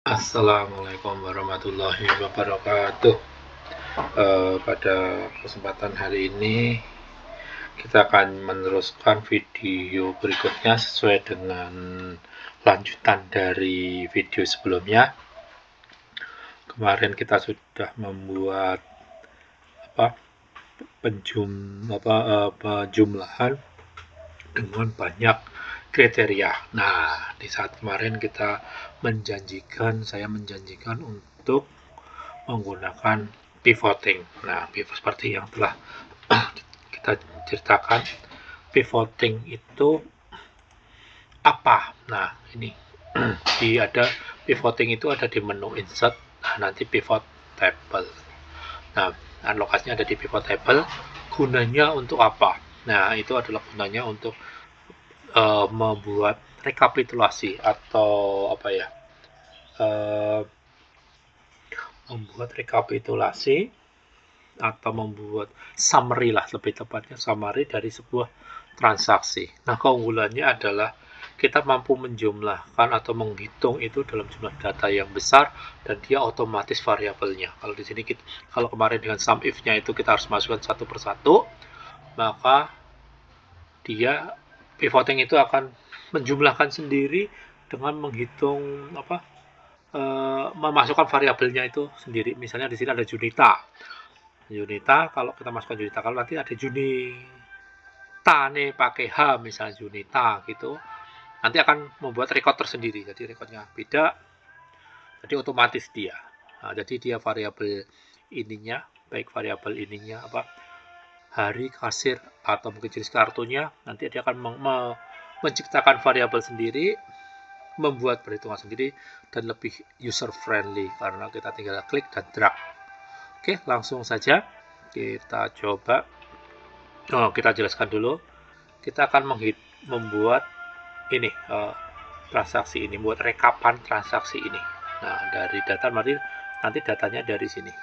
Assalamualaikum warahmatullahi wabarakatuh. Pada kesempatan hari ini kita akan meneruskan video berikutnya sesuai dengan lanjutan dari video sebelumnya. Kemarin kita sudah membuat penjumlahan dengan banyak kriteria. Nah, di saat kemarin saya menjanjikan untuk menggunakan pivoting. Nah, seperti yang telah kita ceritakan, pivoting itu apa? Nah, ini pivoting itu ada di menu insert. Nah, nanti pivot table. Nah, lokasinya ada di pivot table. Gunanya untuk apa? Nah, itu adalah gunanya untuk membuat rekapitulasi atau membuat rekapitulasi atau membuat summary lah, lebih tepatnya summary dari sebuah transaksi. Nah, keunggulannya adalah kita mampu menjumlahkan atau menghitung itu dalam jumlah data yang besar dan dia otomatis variabelnya. Kalau di sini kalau kemarin dengan sum if-nya itu kita harus masukkan satu persatu, maka dia pivoting itu akan menjumlahkan sendiri dengan menghitung memasukkan variabelnya itu sendiri. Misalnya di sini ada Junita. Kalau kita masukkan Junita, kalau nanti ada Junita nih pakai H misalnya Junita gitu, nanti akan membuat record tersendiri. Jadi recordnya beda, jadi otomatis dia. Nah, jadi dia variabel ininya, baik variabel ininya hari kasir atau mungkin jenis kartunya, nanti dia akan menciptakan variabel sendiri, membuat perhitungan sendiri, dan lebih user friendly karena kita tinggal klik dan drag. Oke, langsung saja kita coba. Kita jelaskan dulu. Kita akan membuat ini transaksi ini, buat rekapan transaksi ini. Nah, dari data nanti datanya dari sini.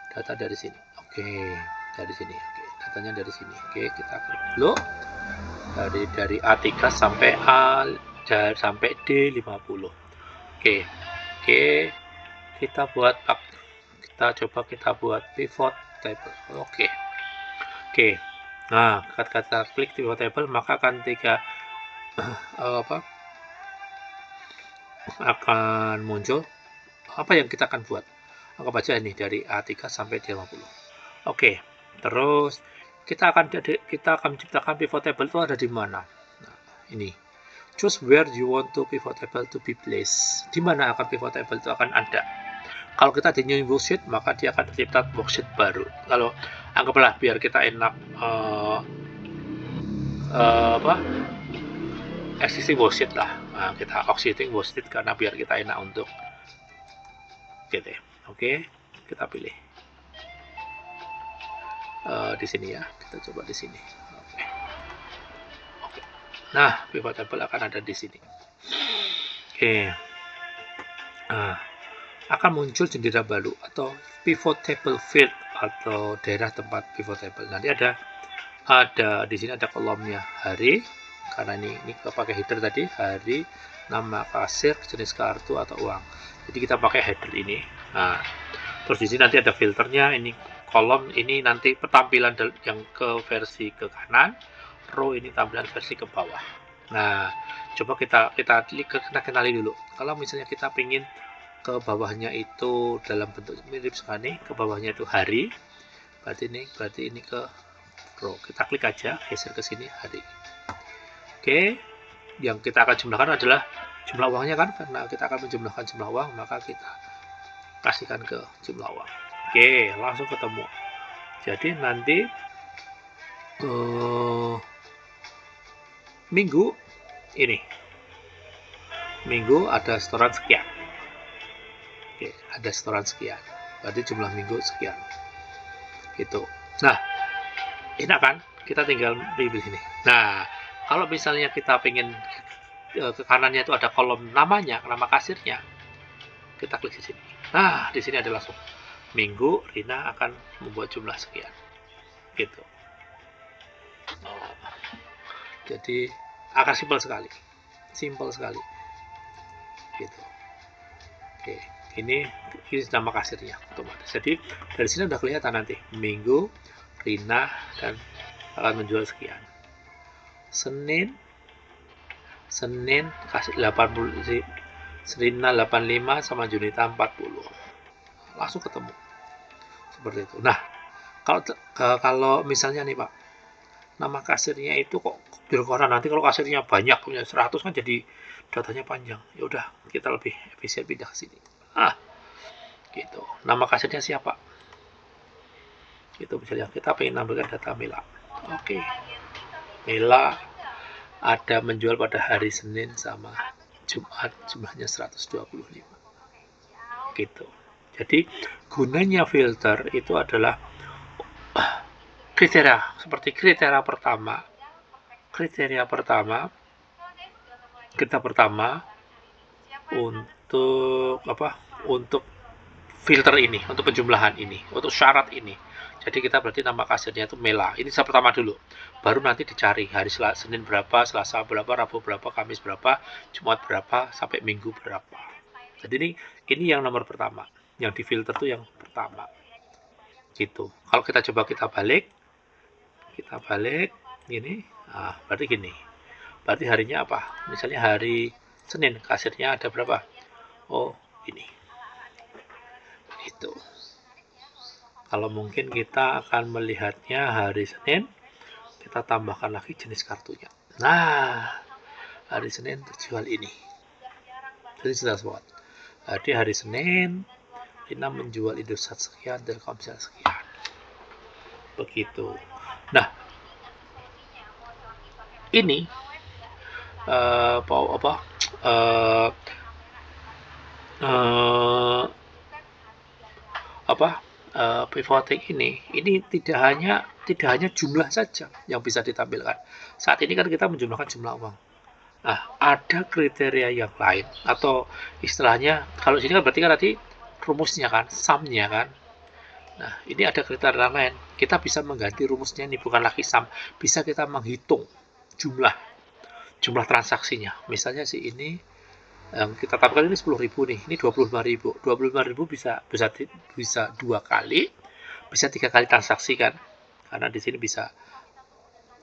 Data dari sini. Oke, dari sini. Oke, datanya dari sini. Oke, kita klik dulu. Dari A3 sampai D50. Oke, kita buat pivot table. Oke. Nah, kata klik pivot table, maka akan akan muncul apa yang kita akan buat. Anggap aja ini dari A3 sampai D50. Oke, terus kita akan menciptakan pivot table itu ada di mana. Nah, ini. Choose where you want to pivot table to be placed. Di mana akan pivot table itu akan ada. Kalau kita di new worksheet, maka dia akan tercipta worksheet baru. Kalau anggaplah biar kita enak existing worksheet lah. Nah, kita existing worksheet karena biar kita enak untuk gitu. Oke, kita pilih di sini ya. Kita coba di sini. Oke. Nah, pivot table akan ada di sini. Oke. Nah, akan muncul jendela baru atau pivot table field atau daerah tempat pivot table. Nanti ada di sini ada kolomnya hari, karena ini pakai header tadi, hari, nama kasir, jenis kartu atau uang. Jadi kita pakai header ini. Nah, terus di sini nanti ada filternya. Ini kolom ini nanti tampilan yang ke versi ke kanan, row ini tampilan versi ke bawah. Nah, coba kita kenali dulu. Kalau misalnya kita ingin ke bawahnya itu dalam bentuk mirip sekali, ke bawahnya itu hari, berarti ini ke row. Kita klik aja, geser ke sini hari. Oke, yang kita akan jumlahkan adalah jumlah uangnya kan, karena kita akan menjumlahkan jumlah uang, maka kita kasihkan ke jumlah uang. Oke, langsung ketemu. Jadi nanti minggu ada setoran sekian. Oke, ada setoran sekian, berarti jumlah minggu sekian gitu. Nah, enak kan, kita tinggal pilih ini. Nah, kalau misalnya kita pengen ke kanannya itu ada kolom namanya, nama kasirnya, kita klik di sini. Nah, di sini ada langsung minggu, Rina akan membuat jumlah sekian gitu. Jadi akan simpel sekali gitu. Oke, ini nama kasirnya otomatis. Jadi dari sini udah kelihatan nanti Minggu Rina dan akan menjual sekian. Senin kasih 80, Rina 85 sama Junita 40. Langsung ketemu. Seperti itu. Nah, kalau misalnya nih Pak, nama kasirnya itu kok berkoran, nanti kalau kasirnya banyak punya 100 kan jadi datanya panjang. Ya udah, kita lebih efisien pindah ke sini. Gitu. Nama kasirnya siapa? Gitu, misalnya kita pengen nampilkan data Mela. Oke. Mela ada menjual pada hari Senin sama Jumat, jumlahnya 125. Gitu. Jadi gunanya filter itu adalah kriteria, seperti kriteria pertama kita pertama untuk untuk filter ini, untuk penjumlahan ini, untuk syarat ini. Jadi kita berarti nama kasirnya itu Mela. Ini saya pertama dulu. Baru nanti dicari hari Senin berapa, Selasa berapa, Rabu berapa, Kamis berapa, Jumat berapa, sampai Minggu berapa. Jadi ini yang nomor pertama. Yang difilter tuh yang pertama. Gitu. Kalau kita coba kita balik gini. Nah, berarti gini. Berarti harinya apa? Misalnya hari Senin, kasirnya ada berapa? Oh, ini. Begitu. Kalau mungkin kita akan melihatnya hari Senin, kita tambahkan lagi jenis kartunya. Nah, hari Senin terjual ini. Jadi jelas banget. Jadi hari Senin, Rina menjual Indosat sekian, Telkomsel sekian. Begitu. Nah, ini pivoting ini tidak hanya jumlah saja yang bisa ditampilkan. Saat ini kan kita menjumlahkan jumlah uang. Nah, ada kriteria yang lain atau istilahnya kalau sini kan berarti kan tadi rumusnya kan, sum-nya kan. Nah, ini ada kriteria lain. Kita bisa mengganti rumusnya, ini bukan lagi sum, bisa kita menghitung jumlah transaksinya. Misalnya si ini yang kita tampilkan ini 10.000 nih, ini 25.000. 25.000 bisa 2 kali, bisa 3 kali transaksi kan. Karena di sini bisa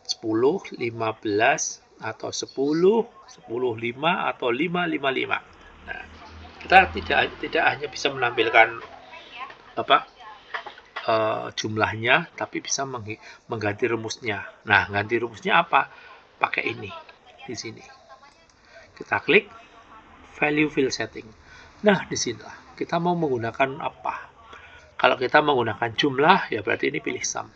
10, 15 atau 10, 10, 5 atau 5, 5, 5. Nah, kita tidak hanya bisa menampilkan jumlahnya, tapi bisa mengganti rumusnya. Nah, ganti rumusnya apa? Pakai ini di sini. Kita klik value field setting. Nah, di sinilah kita mau menggunakan apa. Kalau kita menggunakan jumlah, ya berarti ini pilih sum.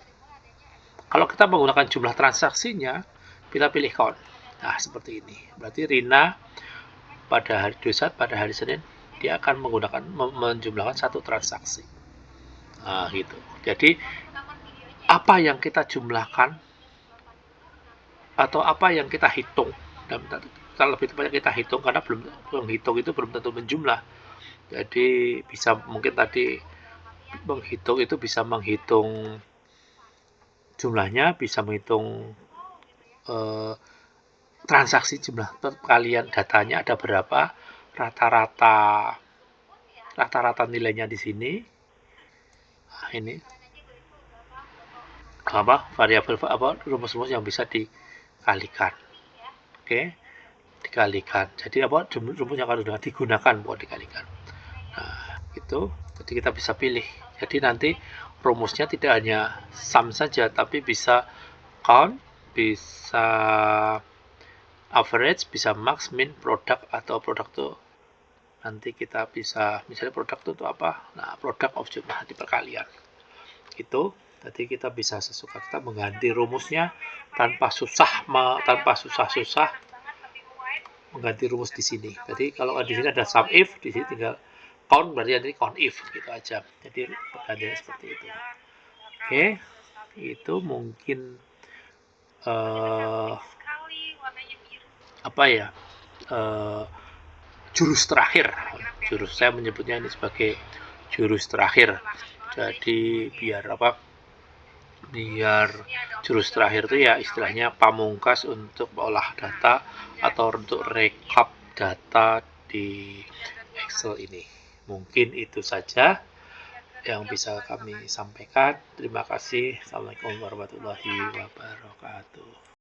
Kalau kita menggunakan jumlah transaksinya, kita pilih count. Nah, seperti ini. Berarti Rina pada hari Indosat, pada hari Senin, dia akan menjumlahkan 1 transaksi. Nah, gitu. Jadi, apa yang kita jumlahkan atau apa yang kita hitung, dan kalau lebih tepatnya kita hitung karena belum menghitung itu belum tentu menjumlah. Jadi bisa mungkin tadi menghitung itu bisa menghitung jumlahnya, bisa menghitung transaksi jumlah kalian datanya ada berapa, rata-rata nilainya di sini. Nah, ini variabel rumus-rumus yang bisa dikalikan. Oke. Dikalikan. Jadi rumus yang harus digunakan buat dikalikan. Nah, itu. Jadi kita bisa pilih. Jadi nanti rumusnya tidak hanya sum saja, tapi bisa count, bisa average, bisa max, min, product, atau produk itu nanti kita bisa, misalnya produk itu apa? Nah, product of jumlah di perkalian. Itu. Jadi kita bisa sesuka kita mengganti rumusnya tanpa susah mengganti rumus di sini. Jadi kalau di sini ada sum if, di sini tinggal count, berarti nanti count if gitu aja. Jadi pergantiannya seperti itu. Oke, itu mungkin jurus terakhir. Saya menyebutnya ini sebagai jurus terakhir. Jadi biar jurus terakhir itu ya istilahnya pamungkas untuk olah data atau untuk rekap data di Excel ini. Mungkin itu saja yang bisa kami sampaikan. Terima kasih. Assalamualaikum warahmatullahi wabarakatuh.